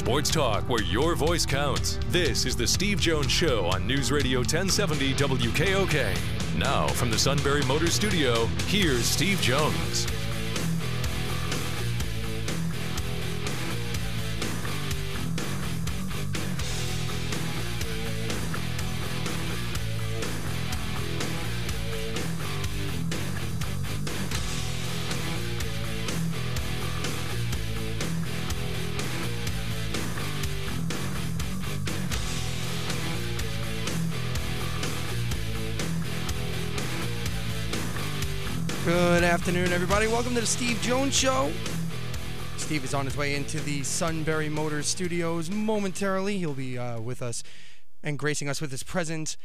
Sports talk where your voice counts. This is the Steve Jones Show on News Radio 1070 WKOK. Now, from the Sunbury Motors Studio, here's Steve Jones. Good afternoon, everybody. Welcome to the Steve Jones Show. Steve is on his way into the Sunbury Motors Studios momentarily. He'll be with us and gracing us with his presence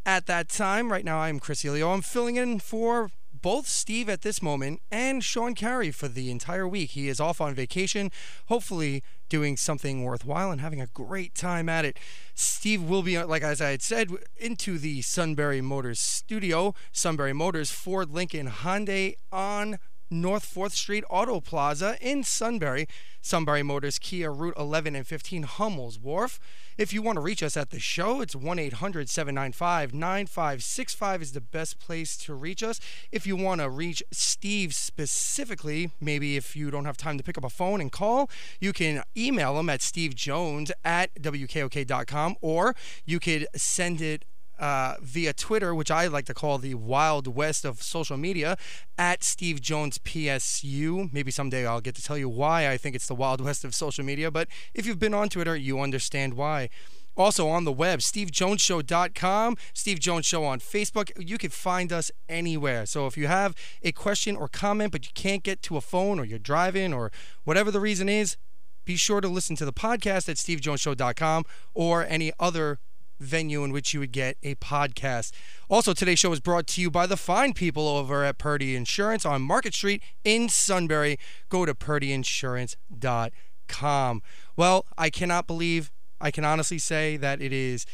at that time. Right now, I'm Chris Elio. I'm filling in for both Steve at this moment and Sean Carey for the entire week. He is off on vacation, hopefully doing something worthwhile and having a great time at it. Steve will be, like as I had said, into the Sunbury Motors studio. Sunbury Motors, Ford, Lincoln, Hyundai on North 4th Street Auto Plaza in Sunbury. Sunbury Motors, Kia, Route 11 and 15, Hummel's Wharf. If you want to reach us at the show, it's 1-800-795-9565 is the best place to reach us. If you want to reach Steve specifically, maybe if you don't have time to pick up a phone and call, you can email him at stevejones@wkok.com, or you could send it via Twitter, which I like to call the Wild West of social media, at Steve Jones PSU. Maybe someday I'll get to tell you why I think it's the Wild West of social media, but if you've been on Twitter, you understand why. Also on the web, stevejonesshow.com, Steve Jones Show on Facebook. You can find us anywhere. So if you have a question or comment, but you can't get to a phone, or you're driving, or whatever the reason is, be sure to listen to the podcast at stevejonesshow.com or any other venue in which you would get a podcast. Also, today's show is brought to you by the fine people over at Purdy Insurance on Market Street in Sunbury. Go to purdyinsurance.com. Well, I cannot believe, I can honestly say that it's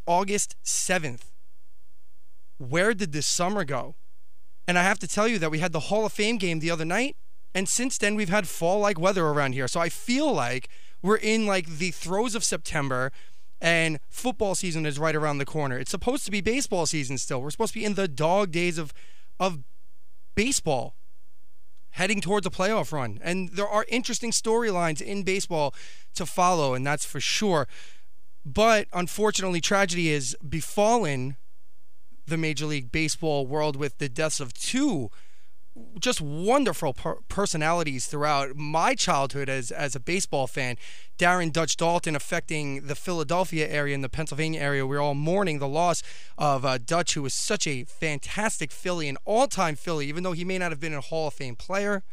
August 7th. Where did this summer go? And I have to tell you that we had the Hall of Fame game the other night, and since then we've had fall-like weather around here. So I feel like we're in like the throes of September, and football season is right around the corner. It's supposed to be baseball season still. We're supposed to be in the dog days of baseball, heading towards a playoff run. And there are interesting storylines in baseball to follow, and that's for sure. But unfortunately, tragedy has befallen the Major League Baseball world with the deaths of two just wonderful personalities throughout my childhood as a baseball fan. Darren Daulton affecting the Philadelphia area and the Pennsylvania area. We're all mourning the loss of Dutch, who was such a fantastic Philly, an all-time Philly, even though he may not have been a Hall of Fame player.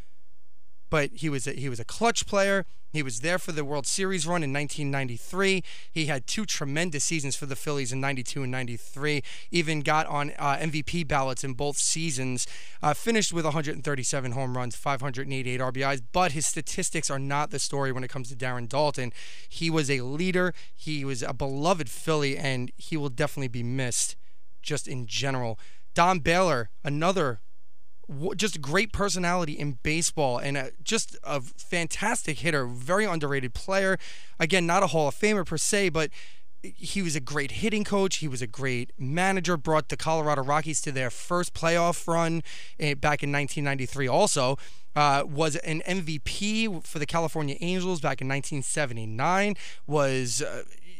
But he was a clutch player. He was there for the World Series run in 1993. He had two tremendous seasons for the Phillies in 92 and 93. Even got on MVP ballots in both seasons. Finished with 137 home runs, 588 RBIs. But his statistics are not the story when it comes to Darren Daulton. He was a leader. He was a beloved Philly, and he will definitely be missed just in general. Baylor, another just a great personality in baseball, and just a fantastic hitter, very underrated player. Again, not a Hall of Famer per se, but he was a great hitting coach. He was a great manager, brought the Colorado Rockies to their first playoff run back in 1993 also. Was an MVP for the California Angels back in 1979.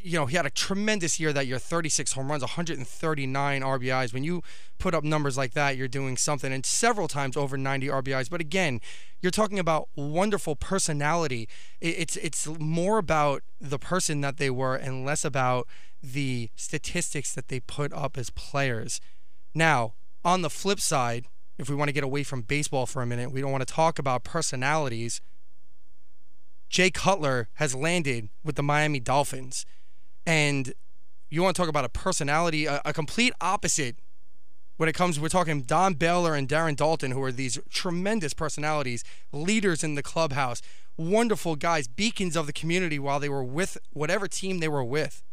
He had a tremendous year that year, 36 home runs, 139 RBIs. When you put up numbers like that, you're doing something, and several times over 90 RBIs. But again, you're talking about wonderful personality. It's more about the person that they were and less about the statistics that they put up as players. Now, on the flip side, if we want to get away from baseball for a minute, we don't want to talk about personalities. Jay Cutler has landed with the Miami Dolphins. And you want to talk about a personality, a complete opposite when it comes, we're talking Baylor and Darren Daulton, who are these tremendous personalities, leaders in the clubhouse, wonderful guys, beacons of the community while they were with whatever team they were with.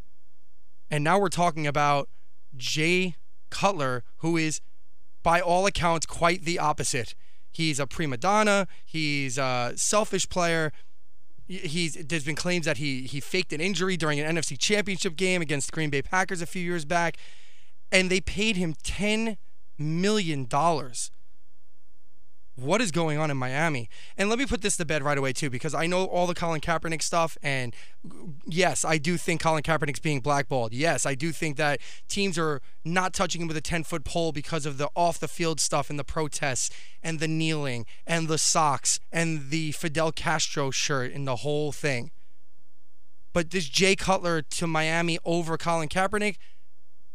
And now we're talking about Jay Cutler, who is, by all accounts, quite the opposite. He's a prima donna. He's a selfish player. There's been claims that he faked an injury during an NFC Championship game against the Green Bay Packers a few years back, and they paid him $10 million. What is going on in Miami? And let me put this to bed right away, too, because I know all the Colin Kaepernick stuff, and yes, I do think Colin Kaepernick's being blackballed. Yes, I do think that teams are not touching him with a 10-foot pole because of the off-the-field stuff and the protests and the kneeling and the socks and the Fidel Castro shirt and the whole thing. But this Jay Cutler to Miami over Colin Kaepernick,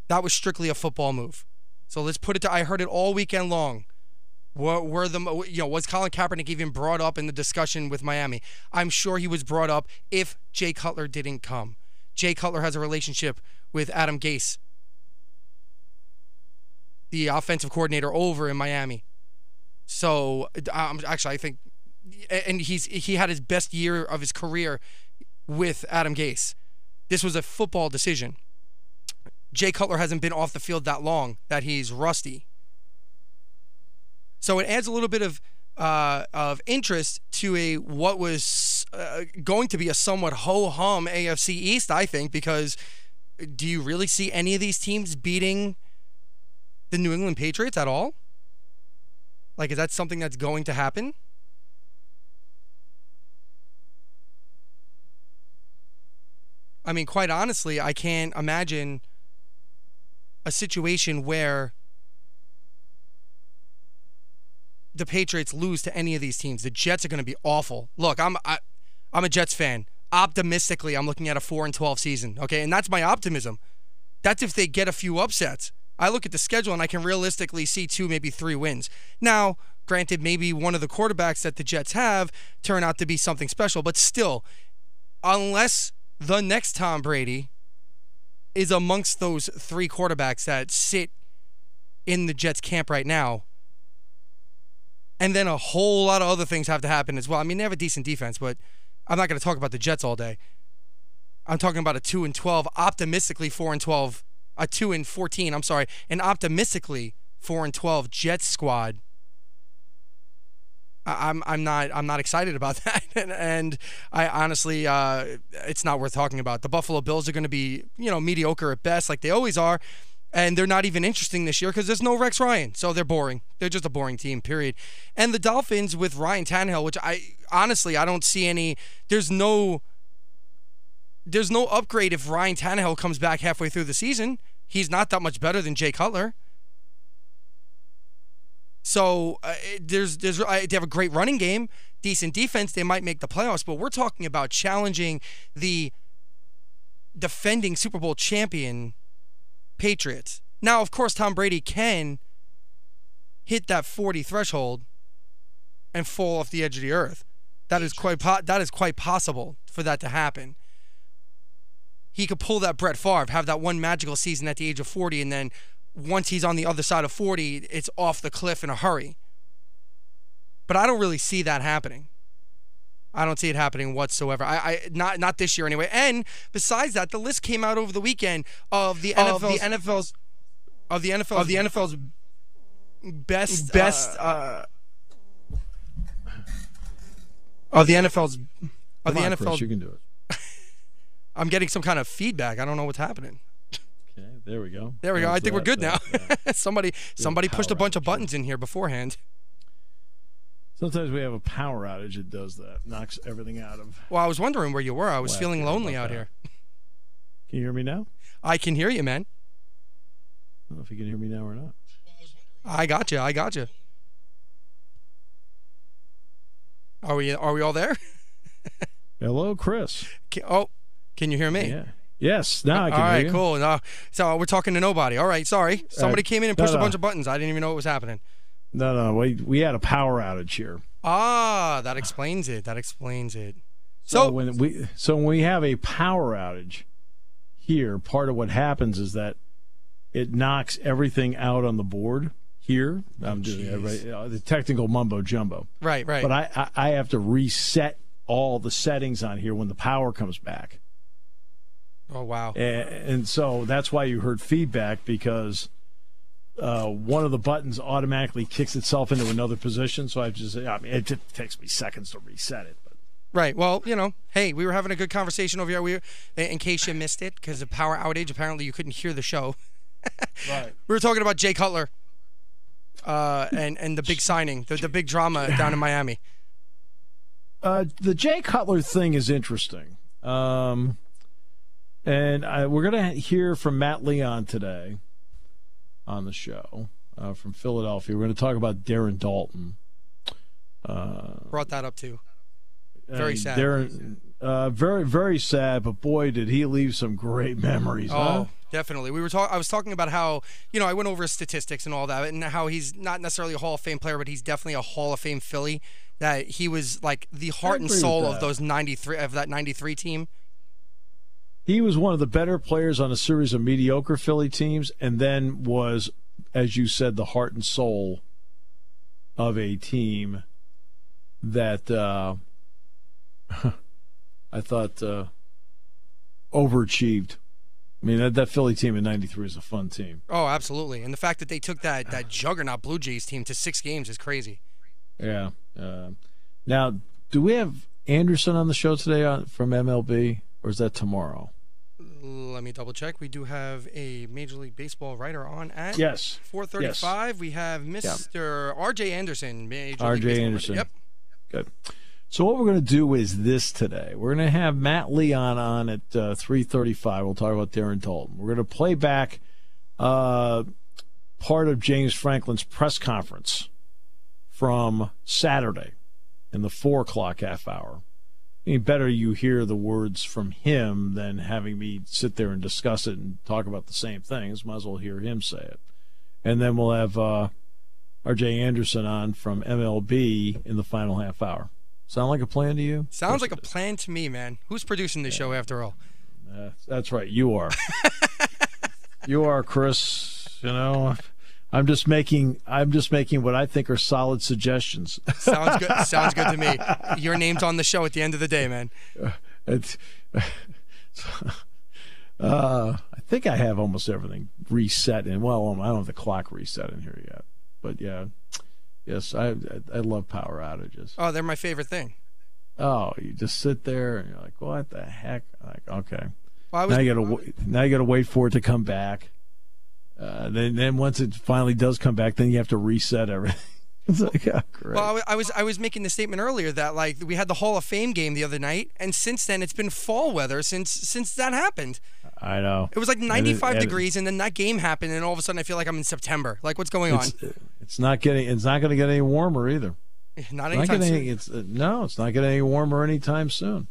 that was strictly a football move. So let's put it to, I heard it all weekend long. Was Colin Kaepernick even brought up in the discussion with Miami? I'm sure he was brought up if Jay Cutler didn't come. Jay Cutler has a relationship with Adam Gase, the offensive coordinator over in Miami. So actually, I think, and he had his best year of his career with Adam Gase. This was a football decision. Jay Cutler hasn't been off the field that long that he's rusty. So it adds a little bit of interest to what was going to be a somewhat ho-hum AFC East, I think, because do you really see any of these teams beating the New England Patriots at all? Like, is that something that's going to happen? I mean, quite honestly, I can't imagine a situation where the Patriots lose to any of these teams. The Jets are going to be awful. Look, I'm a Jets fan. Optimistically, I'm looking at a 4-12 season, okay? And that's my optimism. That's if they get a few upsets. I look at the schedule and I can realistically see 2, maybe 3 wins. Now, granted, maybe one of the quarterbacks that the Jets have turn out to be something special, but still, unless the next Tom Brady is amongst those 3 quarterbacks that sit in the Jets camp right now, and then a whole lot of other things have to happen as well. I mean, they have a decent defense, but I'm not going to talk about the Jets all day. I'm talking about a 2-12, optimistically 4-12, a 2-14, I'm sorry, an optimistically 4-12 Jets squad. I'm not excited about that, and I honestly, it's not worth talking about. The Buffalo Bills are going to be, mediocre at best, like they always are. And they're not even interesting this year because there's no Rex Ryan. So they're boring. They're just a boring team, period. And the Dolphins with Ryan Tannehill, which I don't see any. There's no upgrade if Ryan Tannehill comes back halfway through the season. He's not that much better than Jay Cutler. So they have a great running game, decent defense. They might make the playoffs, but we're talking about challenging the defending Super Bowl champion Patriots. Now, of course, Tom Brady can hit that 40 threshold and fall off the edge of the earth. That is quite possible for that to happen. He could pull that Brett Favre, have that one magical season at the age of 40, and then once he's on the other side of 40, it's off the cliff in a hurry. But I don't really see that happening. I don't see it happening whatsoever. Not this year anyway. And besides that, the list came out over the weekend of the NFL's best You can do it. I'm getting some kind of feedback. I don't know what's happening. Okay, there we go. There we go. I think we're good now. Yeah. Somebody pushed a bunch of buttons in here beforehand. Sometimes we have a power outage that does that, knocks everything out of. Well, I was wondering where you were. I was feeling lonely out here. Can you hear me now? I can hear you, man. I don't know if you can hear me now or not. I got you. Are we all there? Hello, Chris. Can you hear me? Yeah. Yes, now I can hear you. All right, cool. So we're talking to nobody. All right, sorry. Somebody came in and pushed a bunch of buttons. I didn't even know what was happening. No, we had a power outage here. Ah, that explains it. So when we have a power outage here, part of what happens is that it knocks everything out on the board here. I'm doing it, right, the technical mumbo jumbo. Right. But I have to reset all the settings on here when the power comes back. Oh, wow. And so that's why you heard feedback, because one of the buttons automatically kicks itself into another position. So it just takes me seconds to reset it. But Right. Well, hey, we were having a good conversation over here. In case you missed it, because of power outage, apparently you couldn't hear the show. Right. We were talking about Jay Cutler and the big signing, the big drama down in Miami. The Jay Cutler thing is interesting. And we're going to hear from Matt Leon today on the show from Philadelphia. We're going to talk about Darren Daulton. Brought that up, too. Very sad. Darren, very, very sad, but boy, did he leave some great memories. Oh, definitely. I was talking about how, I went over his statistics and all that, and how he's not necessarily a Hall of Fame player, but he's definitely a Hall of Fame Philly. That he was like the heart and soul of that 93 team. He was one of the better players on a series of mediocre Philly teams, and then was, as you said, the heart and soul of a team that I thought overachieved. I mean, that Philly team in '93 is a fun team. Oh, absolutely. And the fact that they took that juggernaut Blue Jays team to 6 games is crazy. Yeah. Now, do we have Anderson on the show today from MLB, or is that tomorrow? Let me double check. We do have a Major League Baseball writer on at 4:35. Yes. We have Mr. R.J. Anderson. R.J. Anderson. Yep. Good. So what we're going to do is this today. We're going to have Matt Leon on at 3:35. We'll talk about Darren Daulton. We're going to play back part of James Franklin's press conference from Saturday in the 4 o'clock half hour. I mean, better you hear the words from him than having me sit there and discuss it and talk about the same things. Might as well hear him say it. And then we'll have R.J. Anderson on from MLB in the final half hour. Sound like a plan to you? Sounds like a plan to me, man. Who's producing this show after all? That's right. You are. You are, Chris. I'm just making what I think are solid suggestions. Sounds good. Sounds good to me. Your name's on the show at the end of the day, man. I think I have almost everything reset in. Well, I don't have the clock reset in here yet, but yeah, yes, I love power outages. Oh, they're my favorite thing. Oh, you just sit there and you're like, what the heck? Like, okay. Well, now you gotta wait for it to come back. Then once it finally does come back, then you have to reset everything. It's like, oh, great. Well, I was making the statement earlier that like we had the Hall of Fame game the other night, and since then it's been fall weather since that happened. I know. It was like 95 degrees, and then that game happened, and all of a sudden I feel like I'm in September. Like, what's going on? It's not going to get any warmer either. Not anytime soon. It's not getting any warmer anytime soon.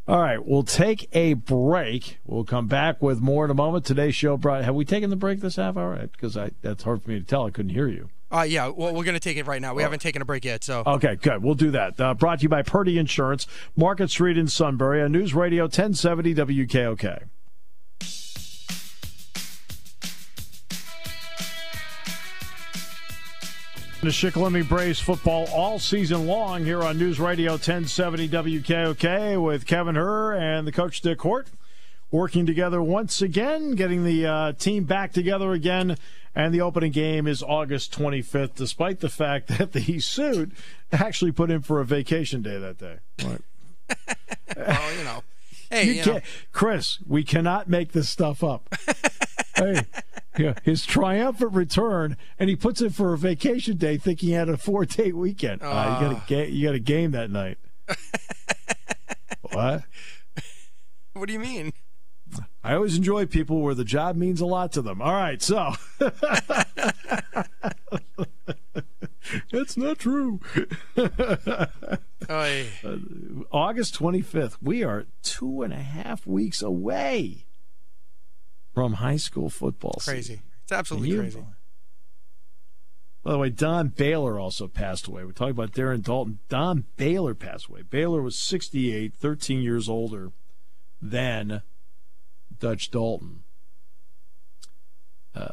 All right, we'll take a break. We'll come back with more in a moment. Today's show have we taken the break this half hour? Because that's hard for me to tell. I couldn't hear you. Yeah, well, we're going to take it right now. We haven't taken a break yet, so. Okay, good. We'll do that. Brought to you by Purdy Insurance, Market Street in Sunbury, on News Radio 1070 WKOK. The Shikellamy Braves football all season long here on News Radio 1070 WKOK with Kevin Herr and the coach Dick Hort working together once again, getting the team back together again. And the opening game is August 25th, despite the fact that the suit actually put in for a vacation day that day. Right. Well, Hey, Chris, we cannot make this stuff up. Hey, his triumphant return, and he puts in for a vacation day, thinking he had a 4-day weekend. You got a game that night. What? What do you mean? I always enjoy people where the job means a lot to them. All right, so that's not true. August 25th. We are 2.5 weeks away from high school football season. Crazy. It's absolutely crazy. By the way, Don Baylor also passed away. We're talking about Darren Daulton. Don Baylor passed away. Baylor was 68, 13 years older than Dutch Daulton.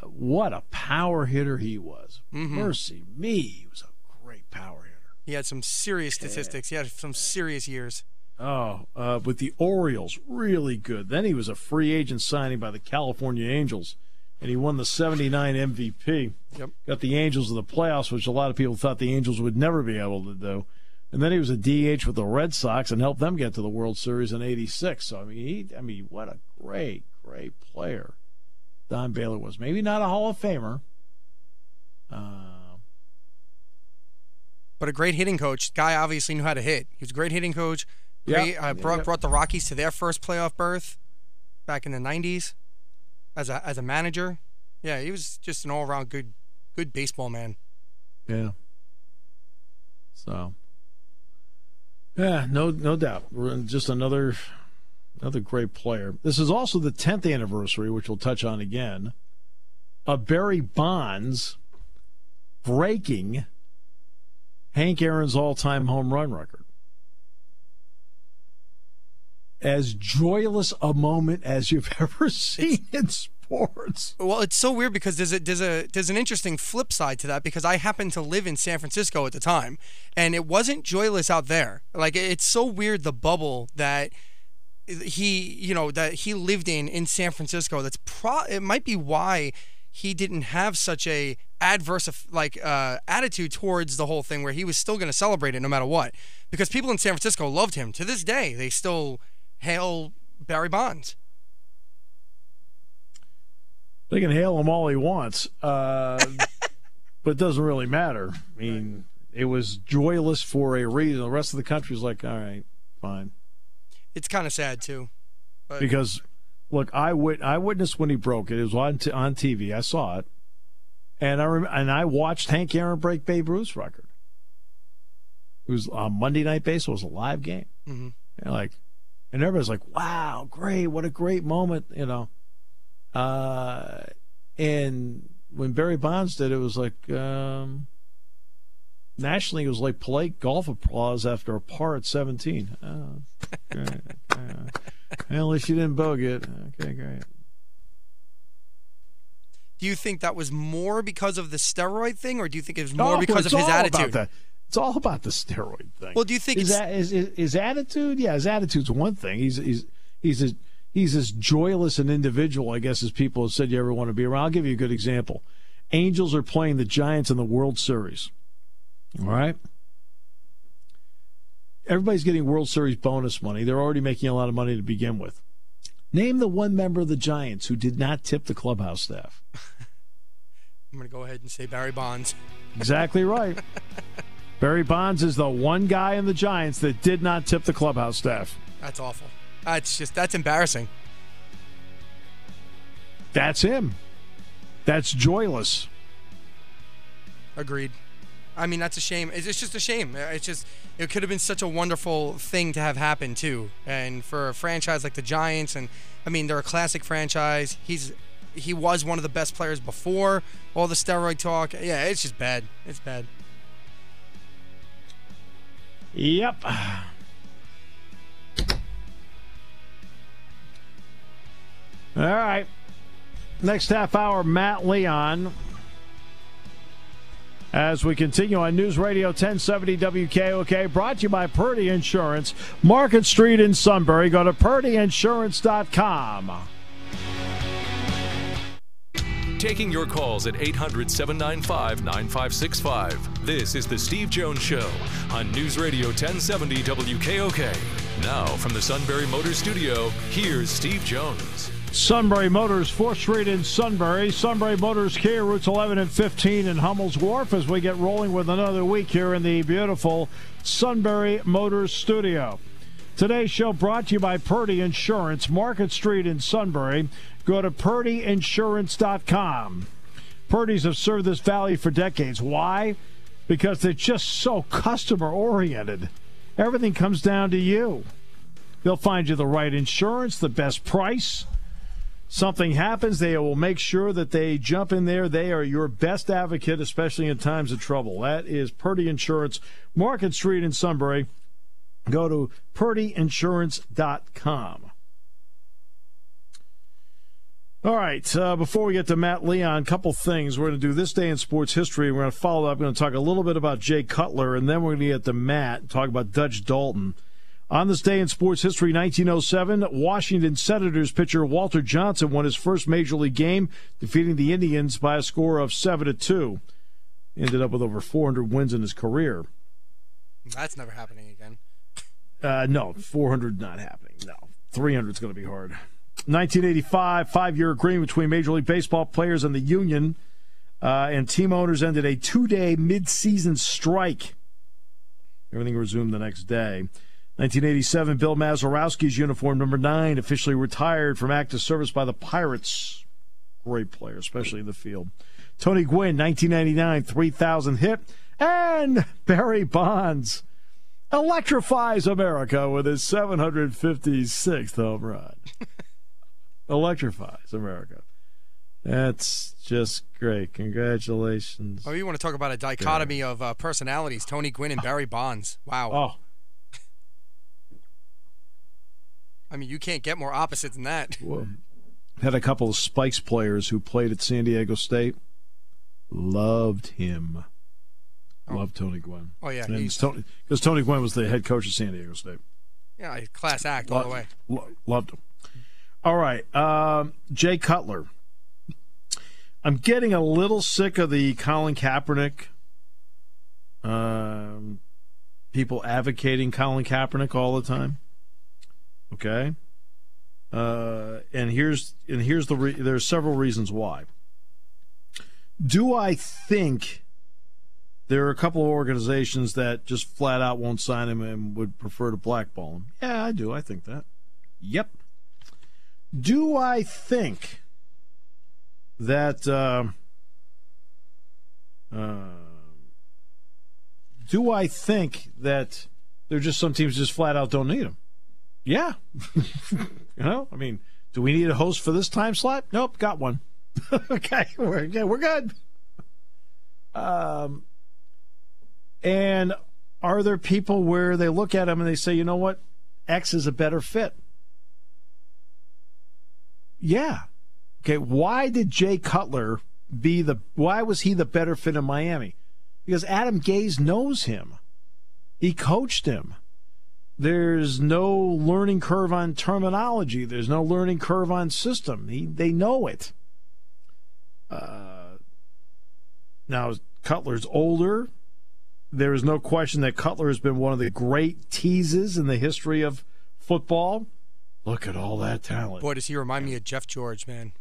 What a power hitter he was. Mm-hmm. Mercy me, he was a great power hitter. He had some serious statistics. He had some serious years. With the Orioles, really good. Then he was a free agent signing by the California Angels, and he won the 79 MVP. Yep. Got the Angels in the playoffs, which a lot of people thought the Angels would never be able to do. And then he was a DH with the Red Sox and helped them get to the World Series in '86. So, I mean, what a great, great player Don Baylor was. Maybe not a Hall of Famer. But a great hitting coach. Guy obviously knew how to hit. He was a great hitting coach. Brought the Rockies to their first playoff berth back in the 90s as a manager. Yeah, he was just an all-around good baseball man. Yeah. So, yeah, no doubt. We're just another great player. This is also the 10th anniversary, which we'll touch on again, of Barry Bonds breaking Hank Aaron's all-time home run record. As joyless a moment as you've ever seen in sports. Well, it's so weird because there's an interesting flip side to that, because I happened to live in San Francisco at the time, and it wasn't joyless out there. Like, it's so weird, the bubble that he lived in San Francisco. It might be why he didn't have such a adverse attitude towards the whole thing, where he was still going to celebrate it no matter what, because people in San Francisco loved him. To this day, they still hail Barry Bonds. They can hail him all he wants, but it doesn't really matter. I mean, It was joyless for a reason. The rest of the country was like, all right, fine. It's kind of sad, too. But... Because, look, I witnessed when he broke it. It was on TV. I saw it. And I watched Hank Aaron break Babe Ruth's record. It was on Monday Night Baseball. It was a live game. Mm-hmm. And everybody's like, wow, great. What a great moment, you know. And when Barry Bonds did it, was like, nationally, it was like polite golf applause after a par at 17. Oh, great. Well, at least you didn't bogey it. Okay, great. Do you think that was more because of the steroid thing, or do you think it was more because of his attitude? It's all about the steroid thing. Well, do you think his attitude? Yeah, his attitude's one thing. He's as joyless an individual, I guess, as people have said you ever want to be around. I'll give you a good example. Angels are playing the Giants in the World Series. All right? Everybody's getting World Series bonus money. They're already making a lot of money to begin with. Name the one member of the Giants who did not tip the clubhouse staff. I'm going to go ahead and say Barry Bonds. Exactly right. Barry Bonds is the one guy in the Giants that did not tip the clubhouse staff. That's awful. That's embarrassing. That's him. That's joyless. Agreed. I mean, that's a shame. It's just a shame. It could have been such a wonderful thing to have happened, too. And for a franchise like the Giants, and I mean, they're a classic franchise. He was one of the best players before all the steroid talk. Yeah, it's just bad. It's bad. Yep. All right. Next half hour, Matt Leon. As we continue on News Radio 1070 WKOK, brought to you by Purdy Insurance, Market Street in Sunbury. Go to purdyinsurance.com. Taking your calls at 800-795-9565. This is the Steve Jones Show on News Radio 1070 WKOK. Now, from the Sunbury Motors Studio, here's Steve Jones. Sunbury Motors, 4th Street in Sunbury. Sunbury Motors Kia, routes 11 and 15 in Hummel's Wharf, as we get rolling with another week here in the beautiful Sunbury Motors Studio. Today's show brought to you by Purdy Insurance, Market Street in Sunbury. Go to purdyinsurance.com. Purdy's have served this valley for decades. Why? Because they're just so customer-oriented. Everything comes down to you. They'll find you the right insurance, the best price. Something happens, they will make sure that they jump in there. They are your best advocate, especially in times of trouble. That is Purdy Insurance, Market Street in Sunbury. Go to purdyinsurance.com. All right, before we get to Matt Leon, a couple things. We're going to do This Day in Sports History. We're going to follow up. We're going to talk a little bit about Jay Cutler, and then we're going to get to Matt and talk about Dutch Daulton. On this day in sports history, 1907, Washington Senators pitcher Walter Johnson won his first Major League game, defeating the Indians by a score of 7-2. Ended up with over 400 wins in his career. That's never happening again. No, 400 not happening. No, 300 is going to be hard. 1985, 5-year agreement between Major League Baseball players and the union and team owners ended a 2-day mid-season strike. Everything resumed the next day. 1987, Bill Mazeroski's uniform number 9 officially retired from active service by the Pirates. Great player, especially in the field. Tony Gwynn, 1999, 3,000 hit. And Barry Bonds electrifies America with his 756th home run. Electrifies America. That's just great. Congratulations. Oh, you want to talk about a dichotomy of personalities, Tony Gwynn and Barry Bonds. Wow. Oh. I mean, you can't get more opposite than that. Well, had a couple of Spikes players who played at San Diego State. Loved him. Loved Tony Gwynn. Oh, yeah. Because Tony Gwynn was the head coach of San Diego State. Yeah, class act all the way. Loved him. All right. Jay Cutler. I'm getting a little sick of the Colin Kaepernick. People advocating Colin Kaepernick all the time. Okay. And there's several reasons why. Do I think there are a couple of organizations that just flat out won't sign him and would prefer to blackball him? Yeah, I do. I think that. Yep. Do I think that there are just some teams just flat out don't need him? Yeah. I mean, do we need a host for this time slot? Nope, got one. Okay, we're good. And are there people where they look at him and they say, you know what, X is a better fit? Yeah. Okay, why did Jay Cutler why was he the better fit in Miami? Because Adam Gase knows him. He coached him. There's no learning curve on terminology. There's no learning curve on system. They know it. Now, Cutler's older. There is no question that Cutler has been one of the great teases in the history of football. Look at all that talent. Boy, does he remind me of Jeff George, man.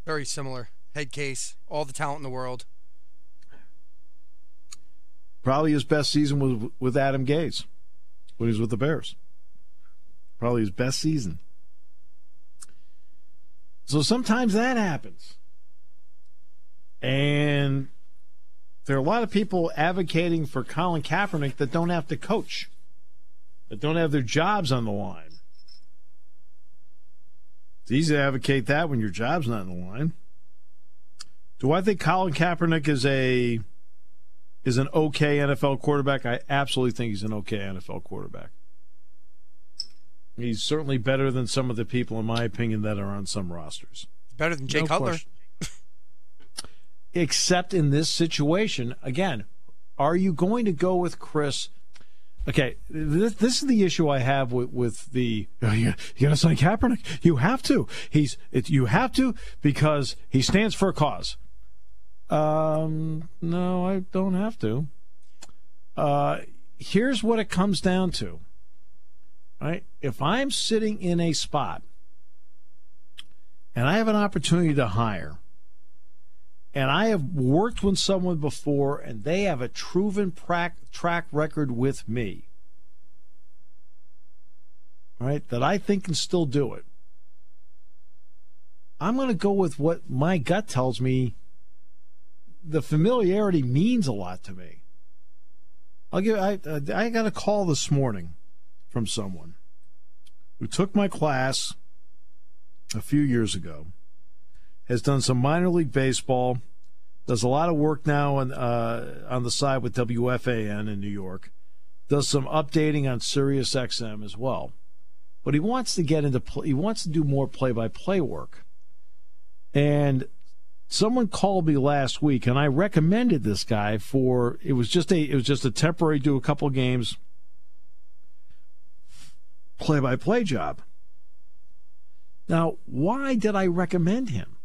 Very similar. Head case, all the talent in the world. Probably his best season was with Adam Gase when he was with the Bears. Probably his best season. So sometimes that happens. And there are a lot of people advocating for Colin Kaepernick that don't have to coach, that don't have their jobs on the line. It's easy to advocate that when your job's not on the line. Do I think Colin Kaepernick is an okay NFL quarterback? I absolutely think he's an okay NFL quarterback. He's certainly better than some of the people, in my opinion, that are on some rosters. Better than Jay Cutler. Except in this situation, again, are you going to go with Chris? Okay, this is the issue I have with the. You got to sign Kaepernick. You have to. You have to because he stands for a cause. No, I don't have to. Here's what it comes down to. Right? If I'm sitting in a spot and I have an opportunity to hire, and I have worked with someone before and they have a proven track record with me, right, that I think can still do it, I'm going to go with what my gut tells me. The familiarity means a lot to me. I got a call this morning from someone who took my class a few years ago, has done some minor league baseball, does a lot of work now on the side with WFAN in New York, does some updating on Sirius XM as well. But he wants to get into he wants to do more play-by-play work. And someone called me last week, and I recommended this guy for it was just a temporary, do a couple games play-by-play job. Now, why did I recommend him?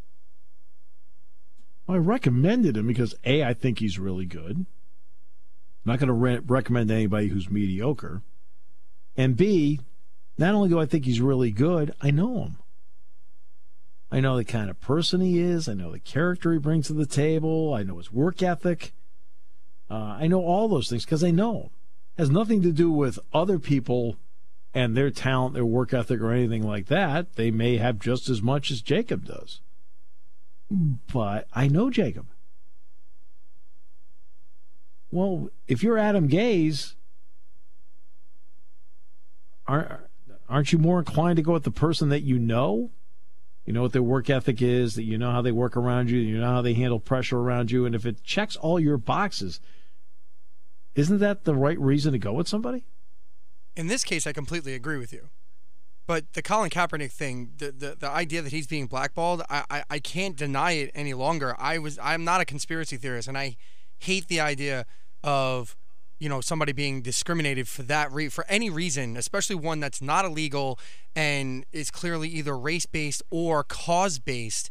Well, I recommended him because A, I think he's really good. I'm not going to recommend anybody who's mediocre. And B, not only do I think he's really good, I know him. I know the kind of person he is. I know the character he brings to the table. I know his work ethic. I know all those things because I know him. It has nothing to do with other people and their talent, their work ethic, or anything like that. They may have just as much as Jacob does. But I know Jacob. Well, if you're Adam Gase, aren't you more inclined to go with the person that you know? You know what their work ethic is, that you know how they work around you, you know how they handle pressure around you, and if it checks all your boxes, isn't that the right reason to go with somebody? In this case, I completely agree with you. But the Colin Kaepernick thing, the idea that he's being blackballed, I can't deny it any longer. I'm not a conspiracy theorist, and I hate the idea of, somebody being discriminated for for any reason, especially one that's not illegal and is clearly either race-based or cause-based.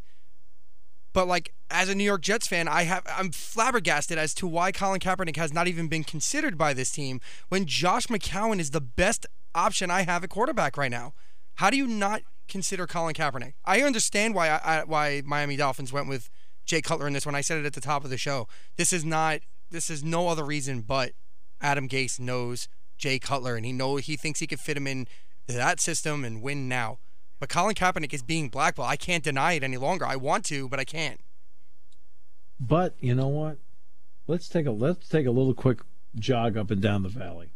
But as a New York Jets fan, I'm flabbergasted as to why Colin Kaepernick has not even been considered by this team when Josh McCown is the best option I have at quarterback right now. How do you not consider Colin Kaepernick? I understand why Miami Dolphins went with Jay Cutler in this one. I said it at the top of the show. This is no other reason but Adam Gase knows Jay Cutler, and he thinks he could fit him in that system and win now. But Colin Kaepernick is being blackballed. I can't deny it any longer. I want to, but I can't. But you know what? Let's take a little quick jog up and down the valley.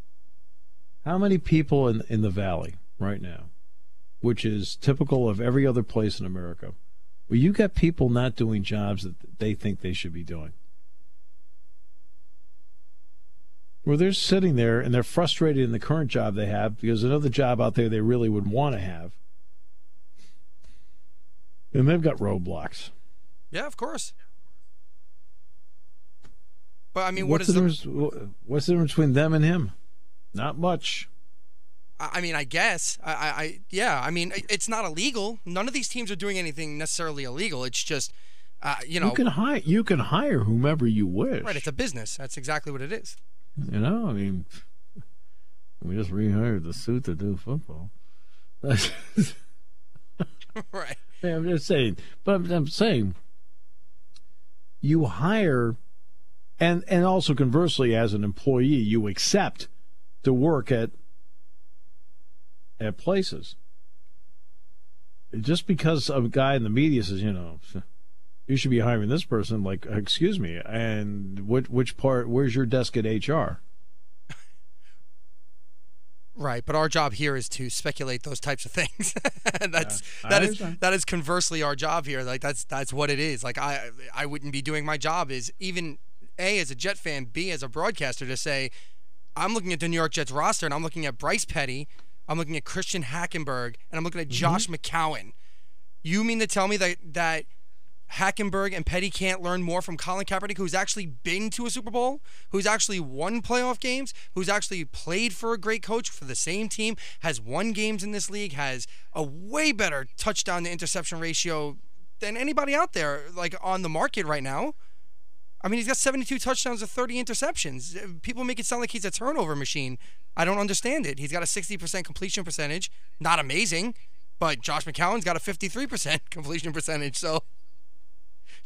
How many people in the valley right now, which is typical of every other place in America, where you got people not doing jobs that they think they should be doing? Where they're sitting there and they're frustrated in the current job they have because there's another job out there they really would want to have. And they've got roadblocks. Yeah, of course. But I mean, what's the difference between them and him? Not much. I mean, I guess. Yeah. I mean, it's not illegal. None of these teams are doing anything necessarily illegal. It's just, You can hire whomever you wish. Right. It's a business. That's exactly what it is. I mean, we just rehired the suit to do football. Right. I'm just saying. But I'm saying you hire, and also conversely, as an employee, you accept to work at places. Just because a guy in the media says, you should be hiring this person, excuse me, and which part, where's your desk at HR? Right, but our job here is to speculate those types of things. That is conversely our job here. That's what it is. I wouldn't be doing my job as even A, as a Jet fan, B, as a broadcaster, to say I'm looking at the New York Jets roster and I'm looking at Bryce Petty, I'm looking at Christian Hackenberg, and I'm looking at Josh McCown. You mean to tell me that Hackenberg and Petty can't learn more from Colin Kaepernick, who's actually been to a Super Bowl, who's actually won playoff games, who's actually played for a great coach for the same team, has won games in this league, has a way better touchdown to interception ratio than anybody out there on the market right now? I mean, he's got 72 touchdowns to 30 interceptions. People make it sound like he's a turnover machine. I don't understand it. He's got a 60% completion percentage. Not amazing, but Josh McCown's got a 53% completion percentage, so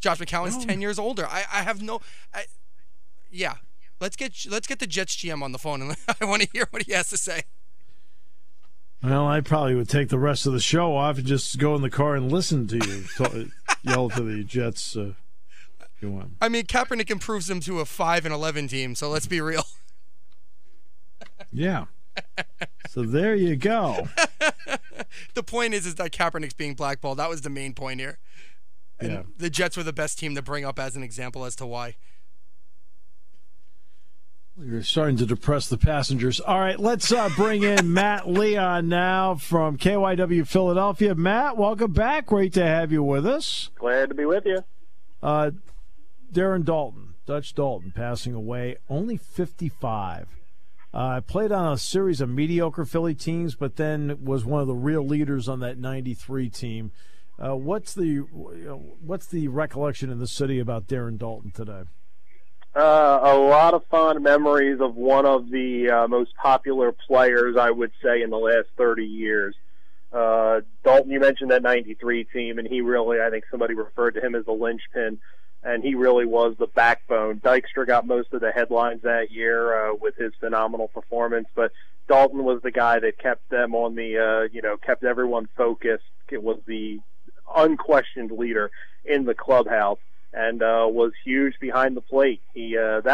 Josh McCown's 10 years older. I have no... yeah. Let's get the Jets GM on the phone, and I want to hear what he has to say. Well, I probably would take the rest of the show off and just go in the car and listen to you yell to the Jets. You want. I mean, Kaepernick improves them to a 5-11 team, so let's be real. Yeah. So there you go. The point is that Kaepernick's being blackballed. That was the main point here. And the Jets were the best team to bring up as an example as to why. You're starting to depress the passengers. All right, let's bring in Matt Leon now from KYW Philadelphia. Matt, welcome back. Great to have you with us. Glad to be with you. Darren Daulton, Dutch Daulton, passing away, only 55. Played on a series of mediocre Philly teams, but then was one of the real leaders on that 93 team. What's the recollection in the city about Darren Daulton today? A lot of fond memories of one of the most popular players, I would say, in the last 30 years. Daulton, you mentioned that 93 team, and he really, I think somebody referred to him as the linchpin, and he really was the backbone. Dykstra got most of the headlines that year with his phenomenal performance, but Daulton was the guy that kept them on the, kept everyone focused. It was the unquestioned leader in the clubhouse, and was huge behind the plate. He had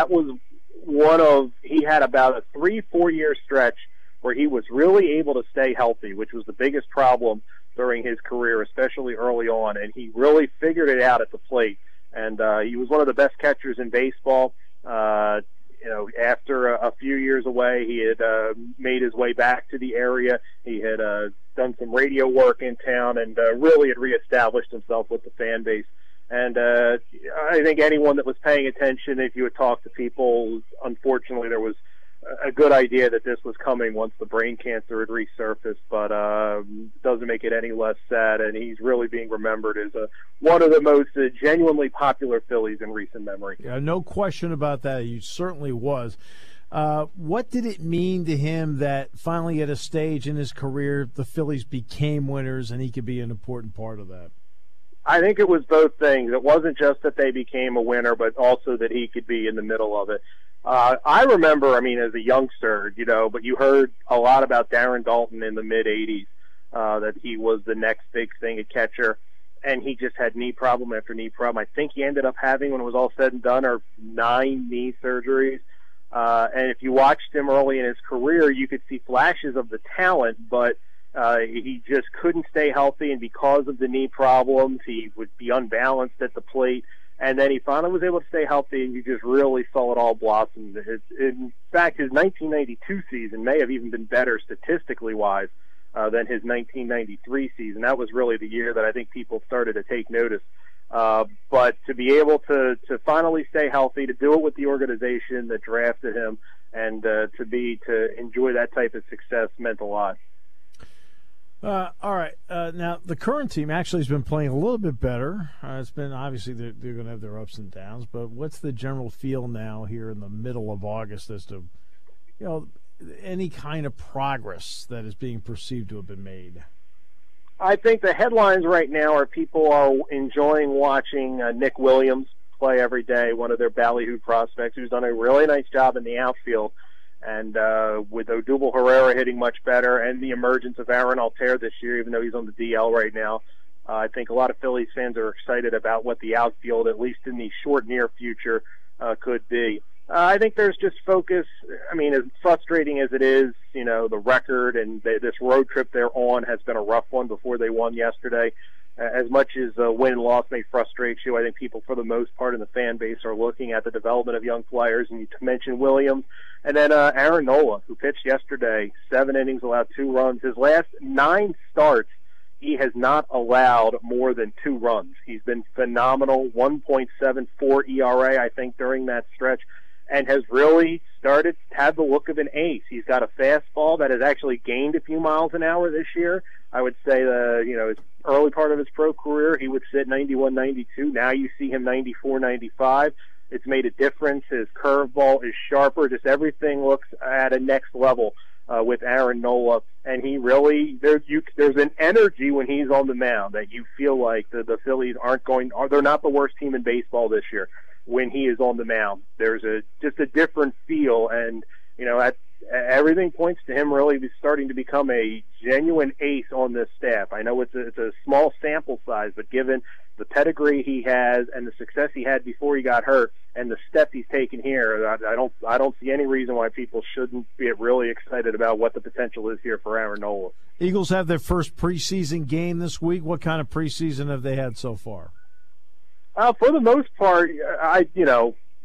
about a 3-4 year stretch where he was really able to stay healthy, which was the biggest problem during his career, especially early on, and he really figured it out at the plate. And he was one of the best catchers in baseball. After a few years away, he had made his way back to the area. He had done some radio work in town and really had reestablished himself with the fan base. And I think anyone that was paying attention, if you had talked to people, unfortunately there was a good idea that this was coming once the brain cancer had resurfaced, but doesn't make it any less sad, and he's really being remembered as one of the most genuinely popular Phillies in recent memory. Yeah, no question about that. He certainly was. What did it mean to him that finally at a stage in his career the Phillies became winners and he could be an important part of that? I think it was both things. It wasn't just that they became a winner, but also that he could be in the middle of it. I remember, as a youngster, but you heard a lot about Darren Daulton in the mid-'80s, that he was the next big thing at catcher, and he just had knee problem after knee problem. I think he ended up having, when it was all said and done, 9 knee surgeries. And if you watched him early in his career, you could see flashes of the talent, but he just couldn't stay healthy, and because of the knee problems, he would be unbalanced at the plate. And then he finally was able to stay healthy, and you just really saw it all blossom. In fact, his 1992 season may have even been better statistically wise than his 1993 season. That was really the year that I think people started to take notice. But to be able to finally stay healthy, to do it with the organization that drafted him, and to enjoy that type of success meant a lot. All right. Now, the current team actually has been playing a little bit better. It's been, obviously, they're going to have their ups and downs, but what's the general feel now here in the middle of August as to, any kind of progress that is being perceived to have been made? I think the headlines right now are people are enjoying watching Nick Williams play every day, one of their ballyhoo prospects, who's done a really nice job in the outfield. And with Odubel Herrera hitting much better and the emergence of Aaron Altair this year, even though he's on the DL right now, I think a lot of Phillies fans are excited about what the outfield, at least in the short, near future, could be. I think there's just focus. As frustrating as it is, the record and this road trip they're on has been a rough one before they won yesterday. As much as win and loss may frustrate you, I think people, for the most part in the fan base, are looking at the development of young players. And you mentioned Williams. And then Aaron Nola, who pitched yesterday, 7 innings, allowed 2 runs. His last 9 starts, he has not allowed more than 2 runs. He's been phenomenal, 1.74 ERA, I think, during that stretch, and has really started to have the look of an ace. He's got a fastball that has actually gained a few miles an hour this year. I would say his early part of his pro career, he would sit 91, 92. Now you see him 94, 95. It's made a difference. His curveball is sharper. Just everything looks at a next level with Aaron Nola. And he really, there's an energy when he's on the mound that you feel like the Phillies they're not the worst team in baseball this year when he is on the mound. There's just a different feel, and everything points to him really starting to become a genuine ace on this staff. I know it's a small sample size, but given the pedigree he has and the success he had before he got hurt and the step he's taken here, I don't see any reason why people shouldn't be really excited about what the potential is here for Aaron Nola. Eagles have their first preseason game this week. What kind of preseason have they had so far? For the most part,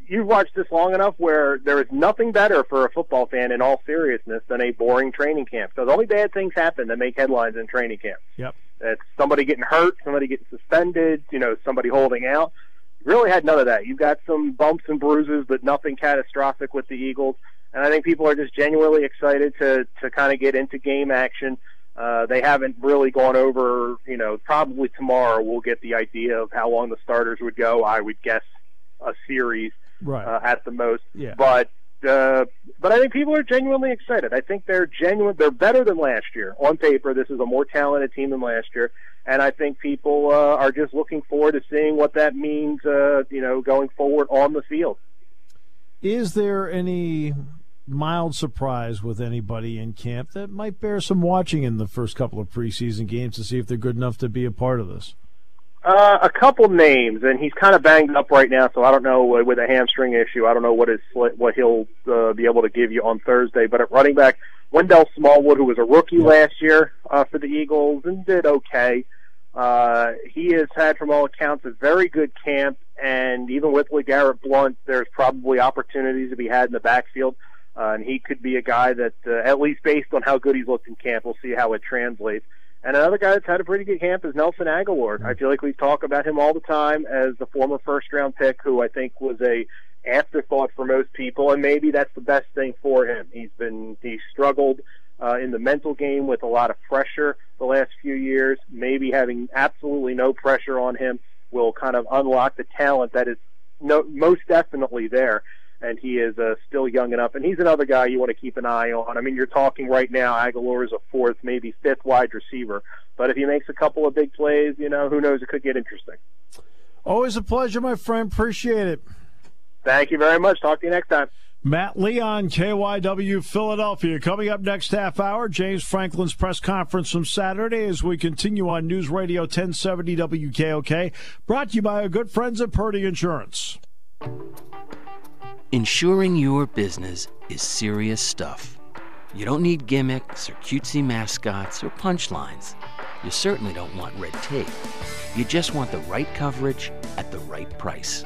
you've watched this long enough where there is nothing better for a football fan, in all seriousness, than a boring training camp. Because only bad things happen that make headlines in training camp. Yep. It's somebody getting hurt, somebody getting suspended, somebody holding out. Really had none of that. You've got some bumps and bruises, but nothing catastrophic with the Eagles. And I think people are just genuinely excited to kind of get into game action. They haven't really gone over, probably tomorrow we'll get the idea of how long the starters would go. I would guess a series. at the most. Yeah. But I think people are genuinely excited. I think they're genuine. They're better than last year. On paper, this is a more talented team than last year. And I think people are just looking forward to seeing what that means, going forward on the field. Is there any mild surprise with anybody in camp that might bear some watching in the first couple of preseason games to see if they're good enough to be a part of this? A couple names, and he's kind of banged up right now, so I don't know with a hamstring issue. I don't know what he'll be able to give you on Thursday. But at running back, Wendell Smallwood, who was a rookie last year for the Eagles and did okay. He has had, from all accounts, a very good camp, and even with LeGarrette Blount, there's probably opportunities to be had in the backfield. And he could be a guy that, at least based on how good he's looked in camp, we'll see how it translates. And another guy that's had a pretty good camp is Nelson Aguilar. I feel like we talk about him all the time as the former first-round pick, who I think was a afterthought for most people, and maybe that's the best thing for him. He struggled in the mental game with a lot of pressure the last few years. Maybe having absolutely no pressure on him will kind of unlock the talent that is most definitely there. And he is still young enough. And he's another guy you want to keep an eye on. I mean, you're talking right now, Aguilar is a fourth, maybe fifth wide receiver. But if he makes a couple of big plays, who knows, it could get interesting. Always a pleasure, my friend. Appreciate it. Thank you very much. Talk to you next time. Matt Leon, KYW Philadelphia. Coming up next half hour, James Franklin's press conference from Saturday as we continue on News Radio 1070 WKOK. Brought to you by our good friends at Purdy Insurance. Insuring your business is serious stuff. You don't need gimmicks or cutesy mascots or punchlines. You certainly don't want red tape. You just want the right coverage at the right price.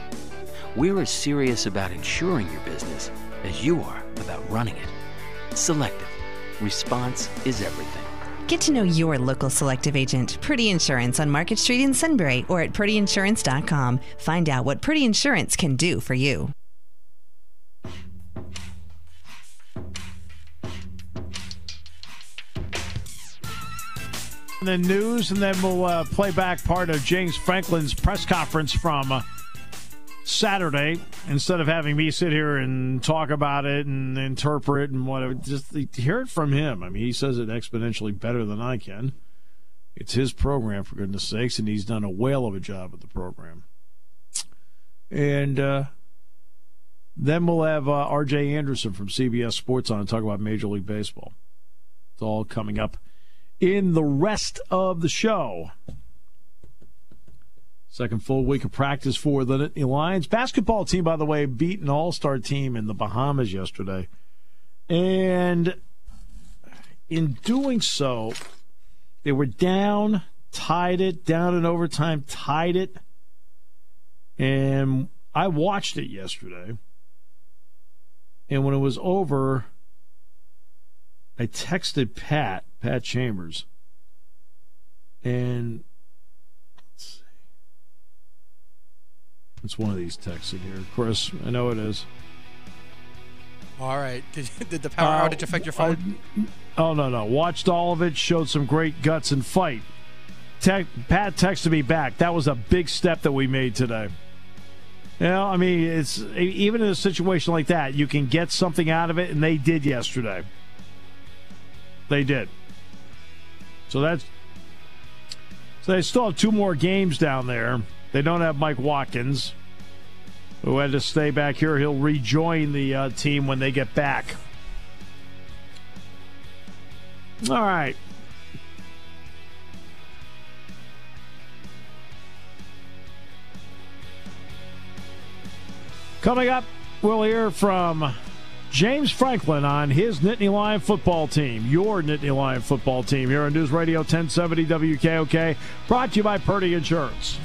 We're as serious about insuring your business as you are about running it. Selective. Response is everything. Get to know your local Selective agent, Purdy Insurance, on Market Street in Sunbury or at purdyinsurance.com. Find out what Purdy Insurance can do for you. The news, and then we'll play back part of James Franklin's press conference from Saturday. Instead of having me sit here and talk about it and interpret and whatever, just hear it from him. I mean, he says it exponentially better than I can. It's his program, for goodness sakes, and he's done a whale of a job with the program. And then we'll have R.J. Anderson from CBS Sports on and talk about Major League Baseball. It's all coming up in the rest of the show. Second full week of practice for the Nittany Lions. Basketball team, by the way, beat an all-star team in the Bahamas yesterday. And in doing so, they were down, tied it, down in overtime, tied it. And I watched it yesterday. And when it was over, I texted Pat Chambers, and let's see. It's one of these texts in here. Of course, I know it is. All right. Did the power outage affect your phone? No. Watched all of it, showed some great guts and fight. Pat texted me back. That was a big step that we made today. I mean, it's even in a situation like that, you can get something out of it, and they did yesterday. They did. So they still have two more games down there. They don't have Mike Watkins, who had to stay back here. He'll rejoin the team when they get back. All right. Coming up, we'll hear from James Franklin on his Nittany Lion football team, your Nittany Lion football team, here on News Radio 1070 WKOK, brought to you by Purdy Insurance.